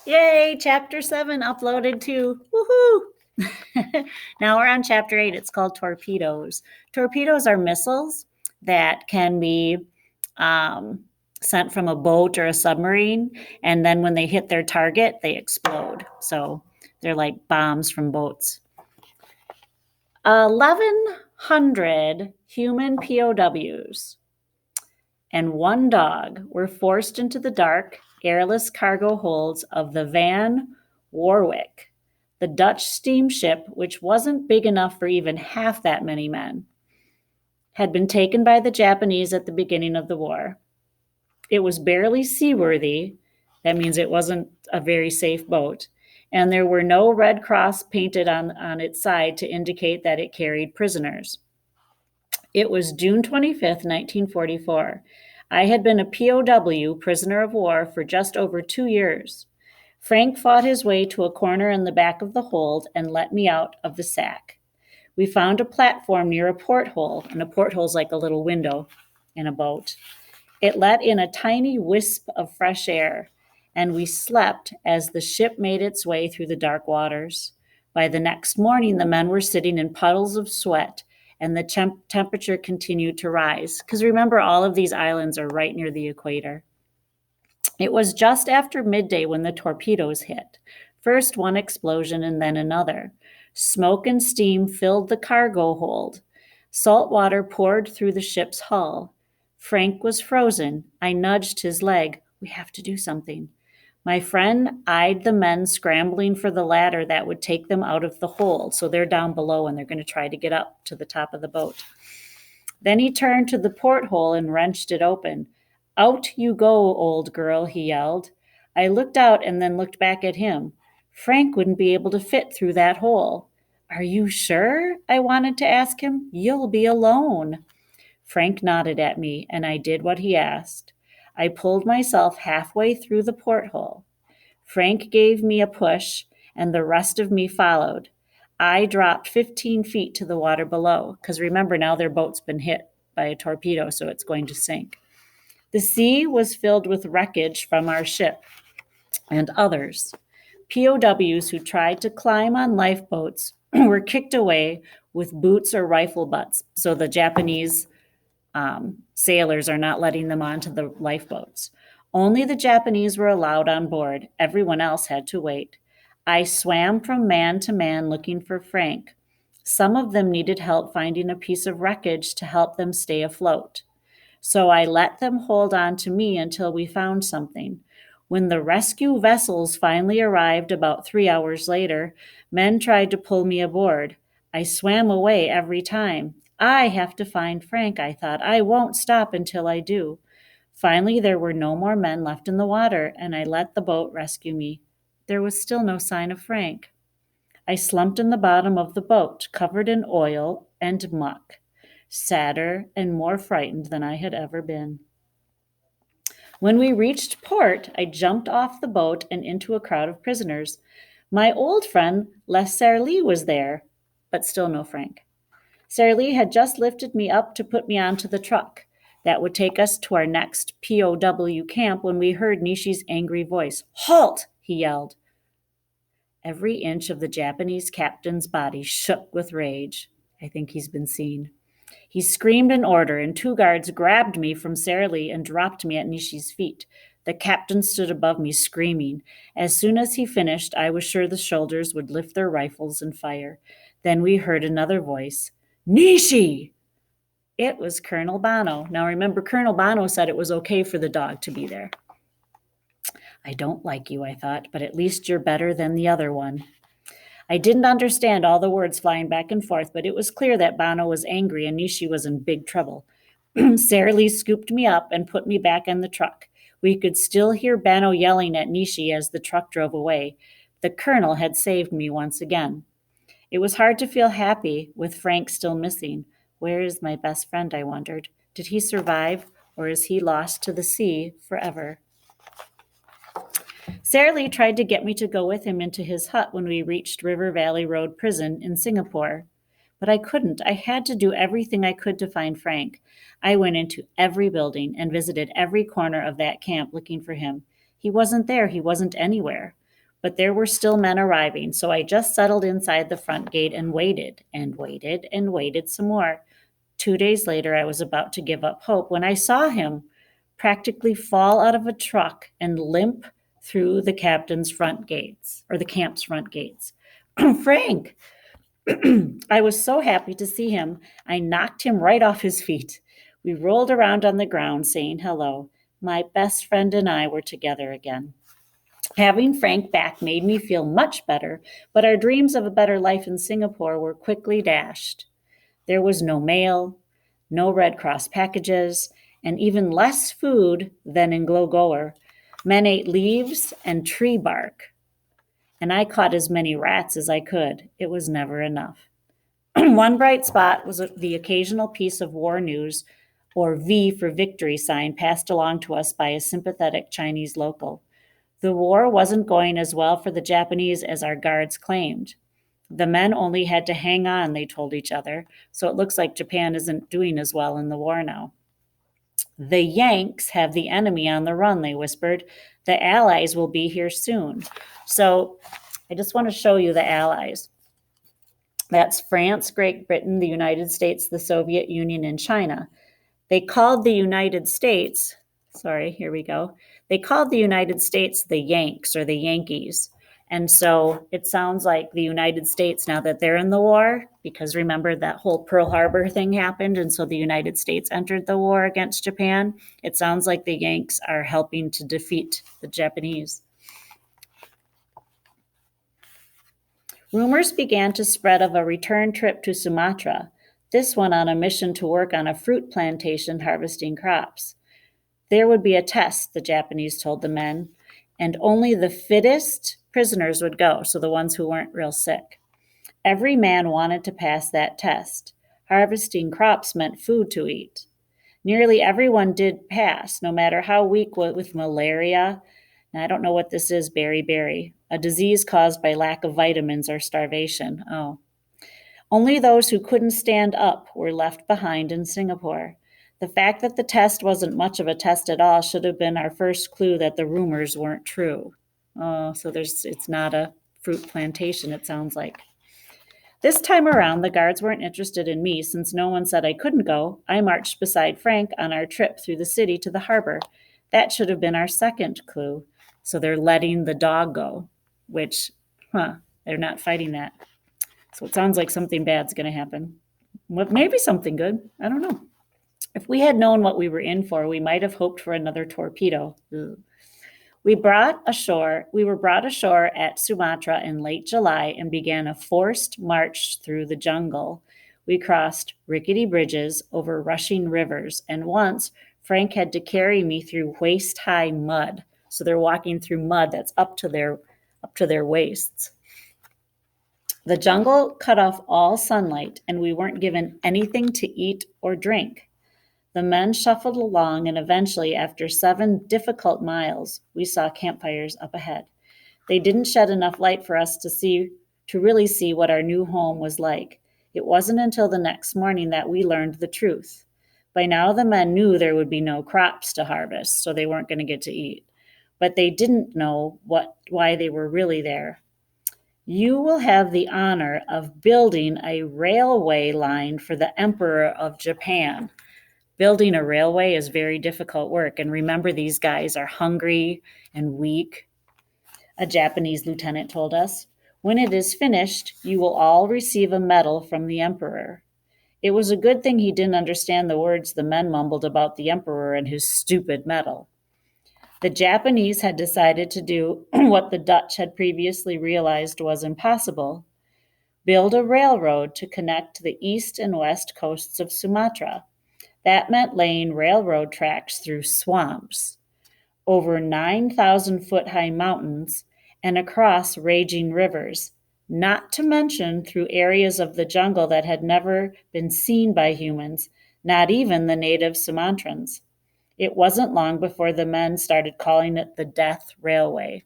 Yay, chapter 7 uploaded too. Woohoo! Now we're on chapter 8. It's called torpedoes. Torpedoes are missiles that can be um, sent from a boat or a submarine, and then when they hit their target, they explode. So they're like bombs from boats. 1,100 human POWs and one dog were forced into the dark, airless cargo holds of the Van Warwick, the Dutch steamship, which wasn't big enough for even half that many men, had been taken by the Japanese at the beginning of the war. It was barely seaworthy. That means it wasn't a very safe boat. And there were no Red Cross painted on its side to indicate that it carried prisoners. It was June 25th, 1944. I had been a POW, prisoner of war, for just over 2 years. Frank fought his way to a corner in the back of the hold and let me out of the sack. We found a platform near a porthole, and a porthole is like a little window in a boat. It let in a tiny wisp of fresh air, and we slept as the ship made its way through the dark waters. By the next morning, the men were sitting in puddles of sweat, and the temperature continued to rise. Because remember, all of these islands are right near the equator. It was just after midday when the torpedoes hit. First one explosion and then another. Smoke and steam filled the cargo hold. Salt water poured through the ship's hull. Frank was frozen. I nudged his leg. We have to do something. My friend eyed the men scrambling for the ladder that would take them out of the hold. So they're down below and they're going to try to get up to the top of the boat. Then he turned to the porthole and wrenched it open. Out you go, old girl, he yelled. I looked out and then looked back at him. Frank wouldn't be able to fit through that hole. Are you sure? I wanted to ask him. You'll be alone. Frank nodded at me, and I did what he asked. I pulled myself halfway through the porthole. Frank gave me a push, and the rest of me followed. I dropped 15 feet to the water below, because remember, now their boat's been hit by a torpedo, so it's going to sink. The sea was filled with wreckage from our ship and others. POWs who tried to climb on lifeboats were kicked away with boots or rifle butts, so the Japanese sailors are not letting them onto the lifeboats. Only the Japanese were allowed on board. Everyone else had to wait. I swam from man to man looking for Frank. Some of them needed help finding a piece of wreckage to help them stay afloat. So I let them hold on to me until we found something. When the rescue vessels finally arrived about 3 hours later, men tried to pull me aboard. I swam away every time. I have to find Frank, I thought. I won't stop until I do. Finally, there were no more men left in the water, and I let the boat rescue me. There was still no sign of Frank. I slumped in the bottom of the boat, covered in oil and muck, sadder and more frightened than I had ever been. When we reached port, I jumped off the boat and into a crowd of prisoners. My old friend Les Serly was there, but still no Frank. Serly had just lifted me up to put me onto the truck that would take us to our next POW camp when we heard Nishi's angry voice. Halt! He yelled. Every inch of the Japanese captain's body shook with rage. I think he's been seen. He screamed an order, and 2 guards grabbed me from Serly and dropped me at Nishi's feet. The captain stood above me, screaming. As soon as he finished, I was sure the soldiers would lift their rifles and fire. Then we heard another voice. Nishi! It was Colonel Bono. Now remember, Colonel Bono said it was okay for the dog to be there. I don't like you, I thought, but at least you're better than the other one. I didn't understand all the words flying back and forth, but it was clear that Bono was angry and Nishi was in big trouble. Sarah Lee scooped me up and put me back in the truck. We could still hear Bono yelling at Nishi as the truck drove away. The colonel had saved me once again. It was hard to feel happy with Frank still missing. Where is my best friend, I wondered. Did he survive, or is he lost to the sea forever? Sarah Lee tried to get me to go with him into his hut when we reached River Valley Road Prison in Singapore. But I couldn't. I had to do everything I could to find Frank. I went into every building and visited every corner of that camp looking for him. He wasn't there. He wasn't anywhere. but there were still men arriving, so I just settled inside the front gate and waited and waited and waited some more. 2 days later, I was about to give up hope when I saw him practically fall out of a truck and limp through the captain's front gates, or the camp's front gates. Frank! I was so happy to see him, I knocked him right off his feet. We rolled around on the ground saying hello. My best friend and I were together again. Having Frank back made me feel much better, but our dreams of a better life in Singapore were quickly dashed. There was no mail, no Red Cross packages, and even less food than in Glogoer. Men ate leaves and tree bark, and I caught as many rats as I could. It was never enough. One bright spot was the occasional piece of war news, or V for victory sign, passed along to us by a sympathetic Chinese local. The war wasn't going as well for the Japanese as our guards claimed. The men only had to hang on, they told each other, so it looks like Japan isn't doing as well in the war now. The Yanks have the enemy on the run, they whispered. The Allies will be here soon. So I just want to show you the Allies. That's France, Great Britain, the United States, the Soviet Union, and China. They called the United States, here we go. They called the United States the Yanks or the Yankees. And so it sounds like the United States, now that they're in the war, because remember that whole Pearl Harbor thing happened, and so the United States entered the war against Japan. It sounds like the Yanks are helping to defeat the Japanese. Rumors began to spread of a return trip to Sumatra, this one on a mission to work on a fruit plantation harvesting crops. There would be a test, the Japanese told the men, and only the fittest prisoners would go, so the ones who weren't real sick. Every man wanted to pass that test. Harvesting crops meant food to eat. Nearly everyone did pass, no matter how weak with malaria. Now, I don't know what this is, beriberi, a disease caused by lack of vitamins or starvation. Oh. Only those who couldn't stand up were left behind in Singapore. The fact that the test wasn't much of a test at all should have been our first clue that the rumors weren't true. Oh, so it's not a fruit plantation, it sounds like. This time around, the guards weren't interested in me since no one said I couldn't go. I marched beside Frank on our trip through the city to the harbor. That should have been our second clue. So they're letting the dog go, which, they're not fighting that. So it sounds like something bad's going to happen. Well, maybe something good. I don't know. If we had known what we were in for, we might have hoped for another torpedo. Ugh. We were brought ashore at Sumatra in late July and began a forced march through the jungle. We crossed rickety bridges over rushing rivers, and once Frank had to carry me through waist-high mud. So they're walking through mud that's up to their waists. The jungle cut off all sunlight, and we weren't given anything to eat or drink. The men shuffled along, and eventually, after 7 difficult miles, we saw campfires up ahead. They didn't shed enough light for us to really see what our new home was like. It wasn't until the next morning that we learned the truth. By now, the men knew there would be no crops to harvest, so they weren't going to get to eat. But they didn't know why they were really there. You will have the honor of building a railway line for the Emperor of Japan. Building a railway is very difficult work, and remember, these guys are hungry and weak, a Japanese lieutenant told us. When it is finished, you will all receive a medal from the emperor. It was a good thing he didn't understand the words the men mumbled about the emperor and his stupid medal. The Japanese had decided to do what the Dutch had previously realized was impossible: build a railroad to connect the east and west coasts of Sumatra. That meant laying railroad tracks through swamps, over 9,000-foot-high mountains, and across raging rivers, not to mention through areas of the jungle that had never been seen by humans, not even the native Sumatrans. It wasn't long before the men started calling it the Death Railway.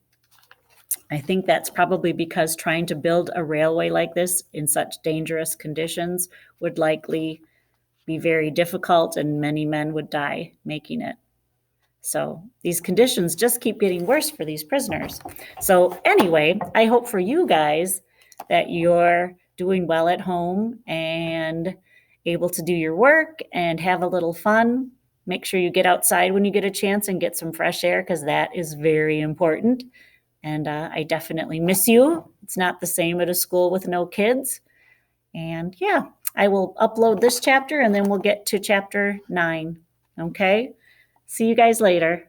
I think that's probably because trying to build a railway like this in such dangerous conditions would likely be very difficult, and many men would die making it. So these conditions just keep getting worse for these prisoners. So anyway, I hope for you guys that you're doing well at home and able to do your work and have a little fun. Make sure you get outside when you get a chance and get some fresh air, because that is very important. And I definitely miss you. It's not the same at a school with no kids. And yeah, I will upload this chapter and then we'll get to chapter 9. Okay? See you guys later.